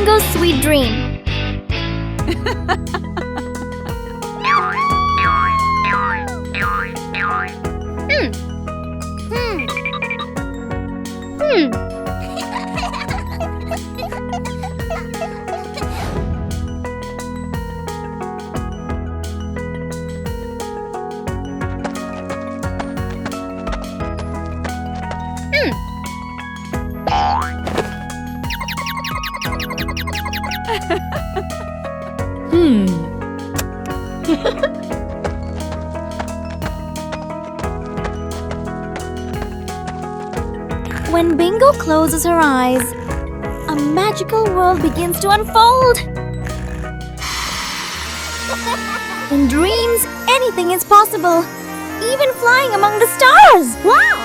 Bingo's sweet dream. When Bingo closes her eyes, a magical world begins to unfold. In dreams, anything is possible, even flying among the stars. Wow!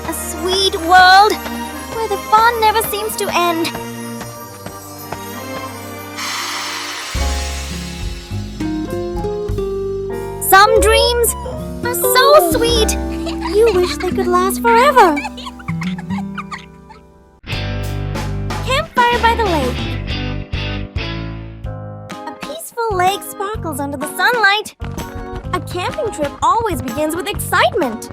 A sweet world where the fun never seems to end. Some dreams are so sweet, you wish they could last forever. Campfire by the lake. A peaceful lake sparkles under the sunlight. A camping trip always begins with excitement.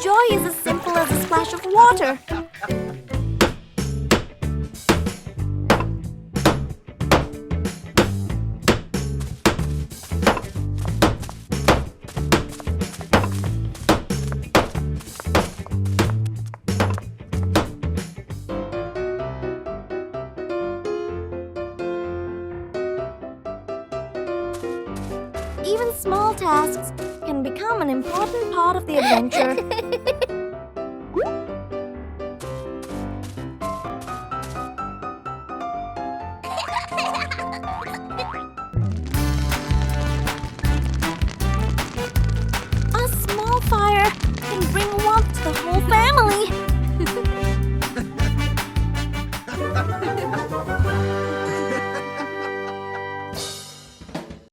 Joy is as simple as a splash of water. Even small tasks can become an important part of the adventure. A small fire can bring warmth to the whole family.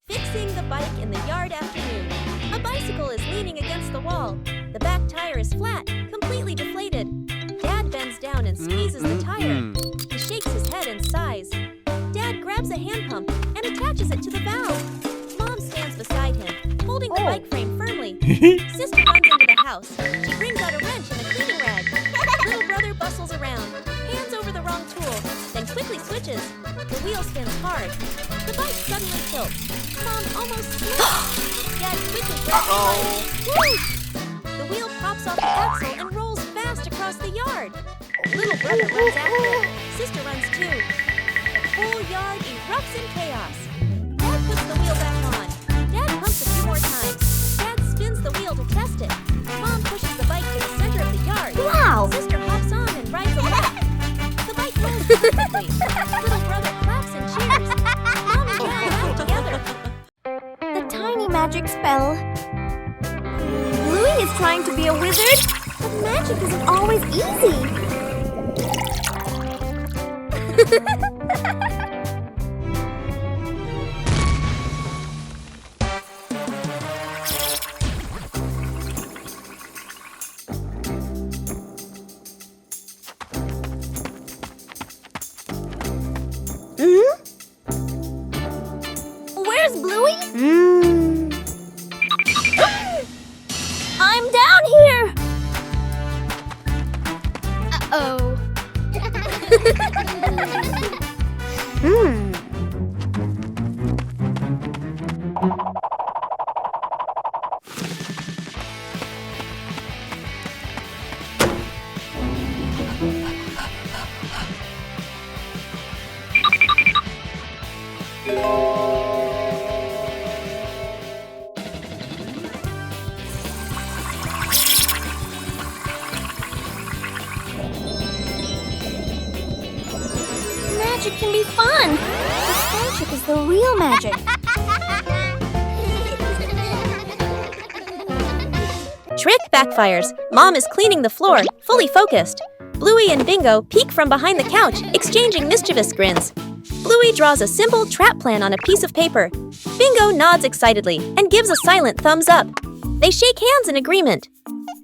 Fixing the bike in the yard afternoon. A bicycle is leaning against the wall. The back tire is flat, completely deflated. Dad bends down and squeezes the tire. He shakes his head and sighs. Dad grabs a hand pump and attaches it to the valve. Mom stands beside him, holding the bike frame firmly. Sister runs into the house. She brings out a wrench and a cleaning rag. Little brother bustles around, hands over the wrong tool, then quickly switches. The wheel spins hard. The bike suddenly tilts. Mom almost slips. Dad quickly grabs the bike. Woo! The wheel pops off the axle and rolls fast across the yard. Little brother runs after it. Sister runs too. The whole yard erupts in chaos. Dad puts the wheel back on. Dad pumps a few more times. Dad spins the wheel to test it. Mom pushes the bike to the center of the yard. Wow! Sister hops on and rides a lap. The bike rolls perfectly. Little brother claps and cheers. Mom and Dad laugh together. The tiny magic spell. Bluey is trying to be a wizard, but magic isn't always easy. Where's Bluey? I'm down here! Uh-oh. Magic can be fun. The friendship is the real magic. Trick backfires. Mom is cleaning the floor, fully focused. Bluey and Bingo peek from behind the couch, exchanging mischievous grins. Bluey draws a simple trap plan on a piece of paper. Bingo nods excitedly and gives a silent thumbs up. They shake hands in agreement.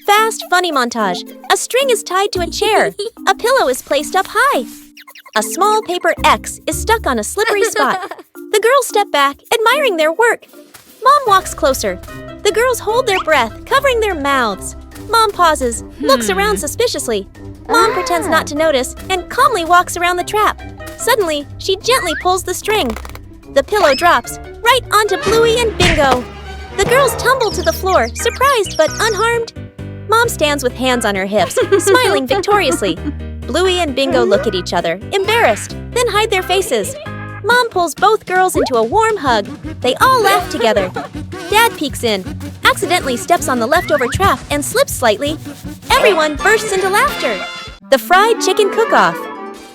Fast, funny montage. A string is tied to a chair. A pillow is placed up high. A small paper X is stuck on a slippery spot. The girls step back, admiring their work. Mom walks closer. The girls hold their breath, covering their mouths. Mom pauses, looks around suspiciously. Mom pretends not to notice and calmly walks around the trap. Suddenly, she gently pulls the string. The pillow drops right onto Bluey and Bingo. The girls tumble to the floor, surprised but unharmed. Mom stands with hands on her hips, smiling victoriously. Bluey and Bingo look at each other, embarrassed, then hide their faces. Mom pulls both girls into a warm hug. They all laugh together. Dad peeks in, accidentally steps on the leftover trap and slips slightly. Everyone bursts into laughter. The fried chicken cook-off.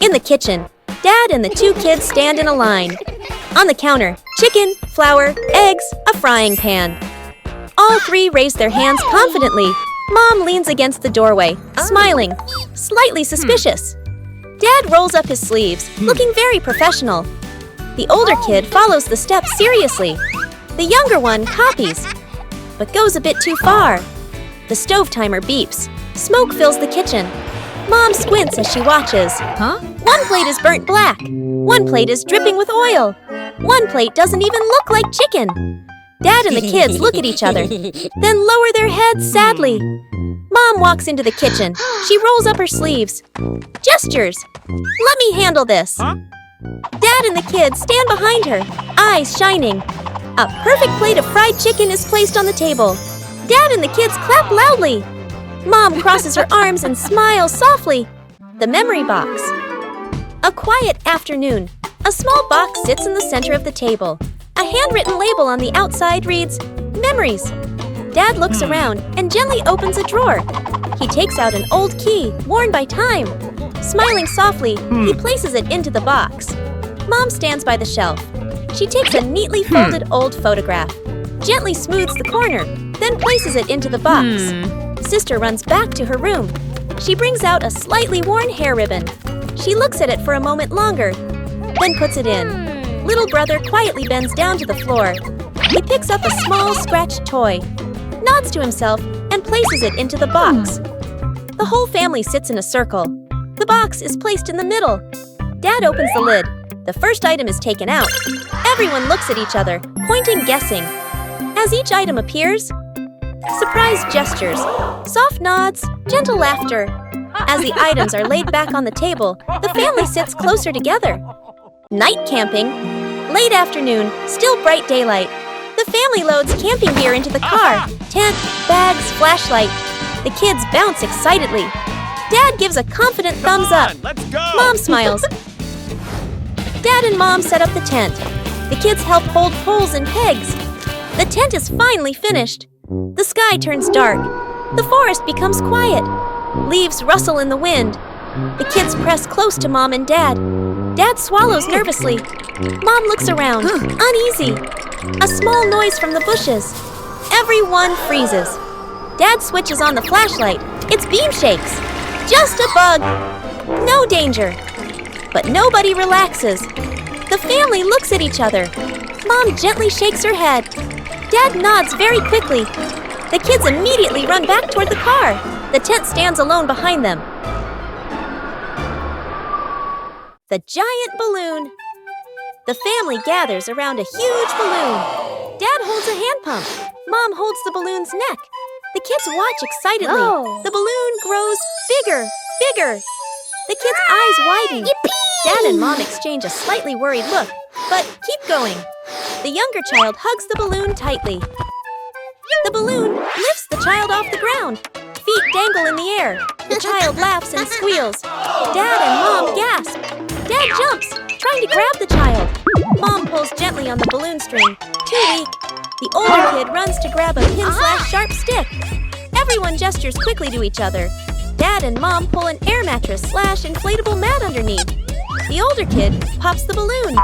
In the kitchen, Dad and the two kids stand in a line. On the counter, chicken, flour, eggs, a frying pan. All three raise their hands confidently. Mom leans against the doorway, smiling, slightly suspicious. Dad rolls up his sleeves, looking very professional. The older kid follows the steps seriously. The younger one copies, but goes a bit too far. The stove timer beeps. Smoke fills the kitchen. Mom squints as she watches. One plate is burnt black. One plate is dripping with oil. One plate doesn't even look like chicken. Dad and the kids look at each other, then lower their heads sadly. Mom walks into the kitchen. She rolls up her sleeves. Gestures. Let me handle this. Dad and the kids stand behind her, eyes shining. A perfect plate of fried chicken is placed on the table. Dad and the kids clap loudly. Mom crosses her arms and smiles softly. The memory box. A quiet afternoon. A small box sits in the center of the table. A handwritten label on the outside reads, Memories. Dad looks around and gently opens a drawer. He takes out an old key, worn by time. Smiling softly, he places it into the box. Mom stands by the shelf. She takes a neatly folded old photograph, gently smooths the corner, then places it into the box. Sister runs back to her room. She brings out a slightly worn hair ribbon. She looks at it for a moment longer, then puts it in. Little brother quietly bends down to the floor. He picks up a small scratched toy, nods to himself, and places it into the box. The whole family sits in a circle. The box is placed in the middle. Dad opens the lid. The first item is taken out. Everyone looks at each other, pointing, guessing. As each item appears, surprise gestures, soft nods, gentle laughter. As the items are laid back on the table, the family sits closer together. Night camping. Late afternoon, still bright daylight. The family loads camping gear into the car. Tent, bags, flashlight. The kids bounce excitedly. Dad gives a confident thumbs up. Let's go! Mom smiles. Dad and Mom set up the tent. The kids help hold poles and pegs. The tent is finally finished. The sky turns dark. The forest becomes quiet. Leaves rustle in the wind. The kids press close to Mom and Dad. Dad swallows nervously. Mom looks around, uneasy. A small noise from the bushes. Everyone freezes. Dad switches on the flashlight. Its beam shakes. Just a bug. No danger. But nobody relaxes. The family looks at each other. Mom gently shakes her head. Dad nods very quickly. The kids immediately run back toward the car. The tent stands alone behind them. The giant balloon. The family gathers around a huge balloon. Dad holds a hand pump. Mom holds the balloon's neck. The kids watch excitedly. Oh. The balloon grows bigger, bigger. The kids' eyes widen. Yippee! Dad and Mom exchange a slightly worried look, but keep going. The younger child hugs the balloon tightly. The balloon lifts the child off the ground. Feet dangle in the air. The child laughs and squeals. Dad and Mom gasp. Dad jumps, trying to grab the child. Mom pulls gently on the balloon string. Too weak. The older kid runs to grab a pin/sharp stick. Everyone gestures quickly to each other. Dad and Mom pull an air mattress/inflatable mat underneath. The older kid pops the balloon.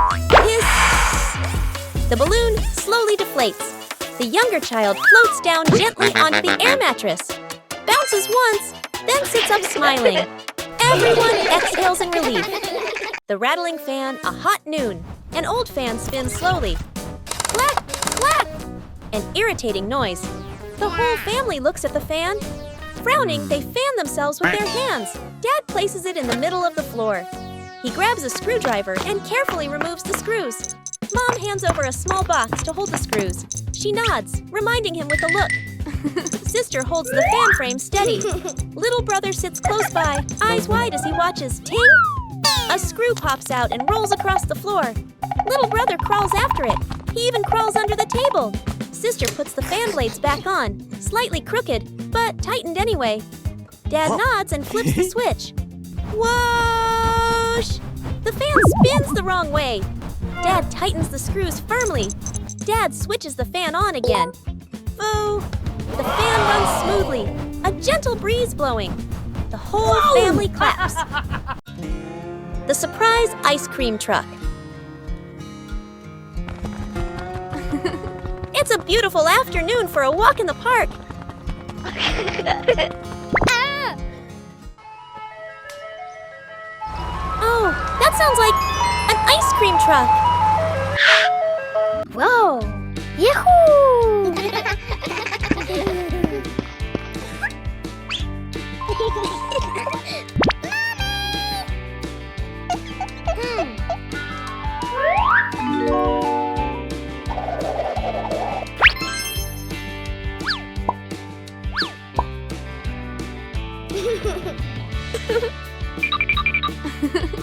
The balloon slowly deflates. The younger child floats down gently onto the air mattress, bounces once, then sits up smiling. Everyone exhales in relief. The rattling fan, a hot noon. An old fan spins slowly. Clack, clack! An irritating noise. The whole family looks at the fan. Frowning, they fan themselves with their hands. Dad places it in the middle of the floor. He grabs a screwdriver and carefully removes the screws. Mom hands over a small box to hold the screws. She nods, reminding him with a look. Sister holds the fan frame steady. Little brother sits close by, eyes wide as he watches. Ting! A screw pops out and rolls across the floor. Little brother crawls after it. He even crawls under the table. Sister puts the fan blades back on, slightly crooked, but tightened anyway. Dad nods and flips the switch. Whoosh! The fan spins the wrong way. Dad tightens the screws firmly. Dad switches the fan on again. Boo! The fan runs smoothly, a gentle breeze blowing. The whole family claps. The surprise ice cream truck. It's a beautiful afternoon for a walk in the park. Oh, that sounds like an ice cream truck. Whoa! Yahoo!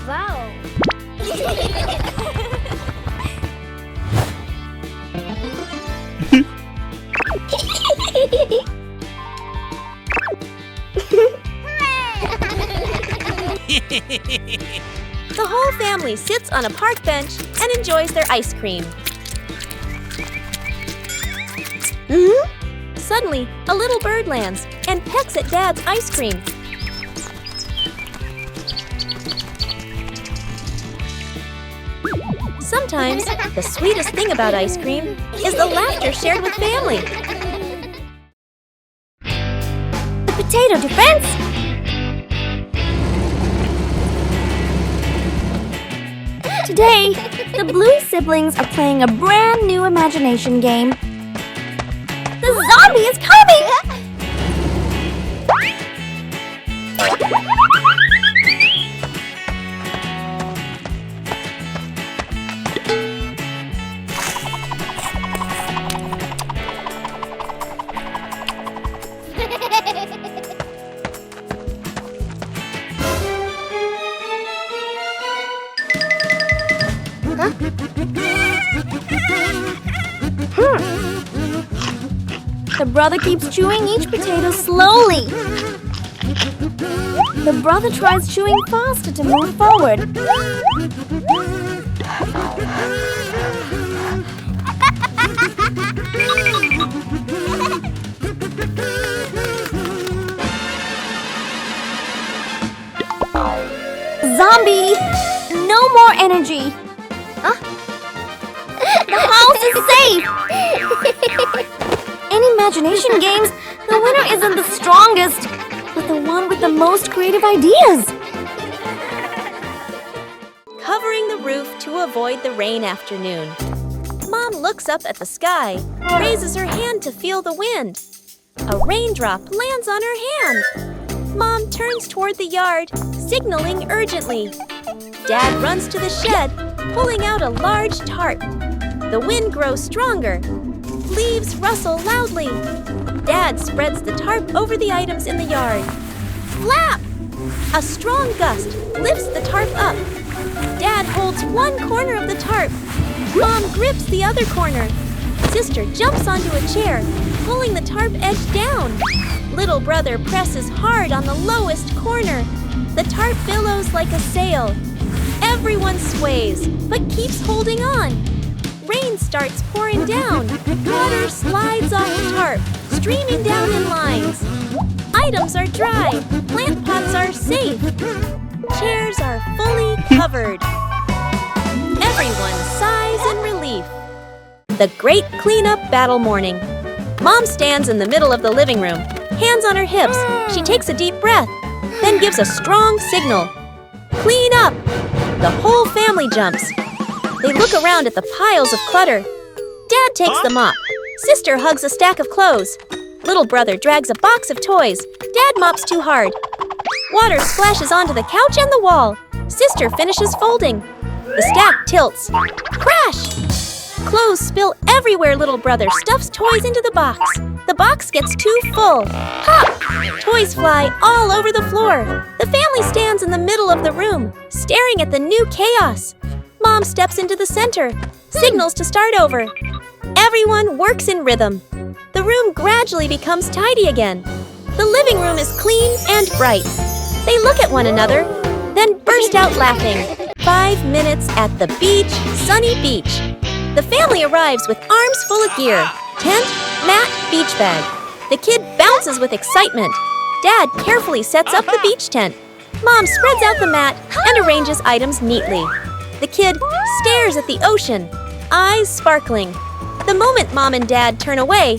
Wow! The whole family sits on a park bench and enjoys their ice cream. Suddenly, a little bird lands and pecks at Dad's ice cream. Sometimes, the sweetest thing about ice cream is the laughter shared with family. The potato defense! Today, the Bluey siblings are playing a brand new imagination game. The zombie is coming! The brother keeps chewing each potato slowly. The brother tries chewing faster to move forward. Zombie! No more energy! Huh? The house is safe! In imagination games, the winner isn't the strongest, but the one with the most creative ideas. Covering the roof to avoid the rain afternoon. Mom looks up at the sky, raises her hand to feel the wind. A raindrop lands on her hand. Mom turns toward the yard, signaling urgently. Dad runs to the shed, pulling out a large tarp. The wind grows stronger. Leaves rustle loudly. Dad spreads the tarp over the items in the yard. Flap! A strong gust lifts the tarp up. Dad holds one corner of the tarp. Mom grips the other corner. Sister jumps onto a chair, pulling the tarp edge down. Little brother presses hard on the lowest corner. The tarp billows like a sail. Everyone sways, but keeps holding on. Rain starts pouring down. Water slides off the tarp, streaming down in lines. Items are dry. Plant pots are safe. chairs are fully covered. Everyone sighs in relief. The great cleanup battle morning. Mom stands in the middle of the living room, hands on her hips. She takes a deep breath, then gives a strong signal. Clean up! The whole family jumps. They look around at the piles of clutter. Dad takes the mop. Sister hugs a stack of clothes. Little brother drags a box of toys. Dad mops too hard. Water splashes onto the couch and the wall. Sister finishes folding. The stack tilts. Crash! Clothes spill everywhere. Little brother stuffs toys into the box. The box gets too full. Pop! Toys fly all over the floor. The family stands in the middle of the room, staring at the new chaos. Mom steps into the center, signals to start over. Everyone works in rhythm. The room gradually becomes tidy again. The living room is clean and bright. They look at one another, then burst out laughing. 5 minutes at the beach, sunny beach. The family arrives with arms full of gear. Tent, mat, beach bag. The kid bounces with excitement. Dad carefully sets up the beach tent. Mom spreads out the mat and arranges items neatly. The kid stares at the ocean, eyes sparkling. The moment Mom and Dad turn away,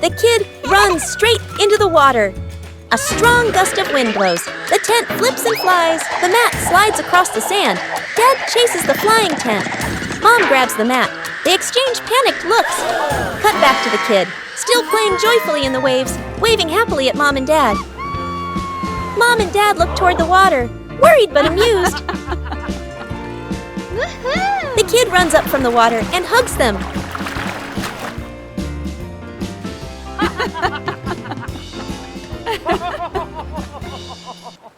the kid runs straight into the water. A strong gust of wind blows. The tent flips and flies. The mat slides across the sand. Dad chases the flying tent. Mom grabs the mat. They exchange panicked looks. Cut back to the kid, still playing joyfully in the waves, waving happily at Mom and Dad. Mom and Dad look toward the water, worried but amused. The kid runs up from the water and hugs them.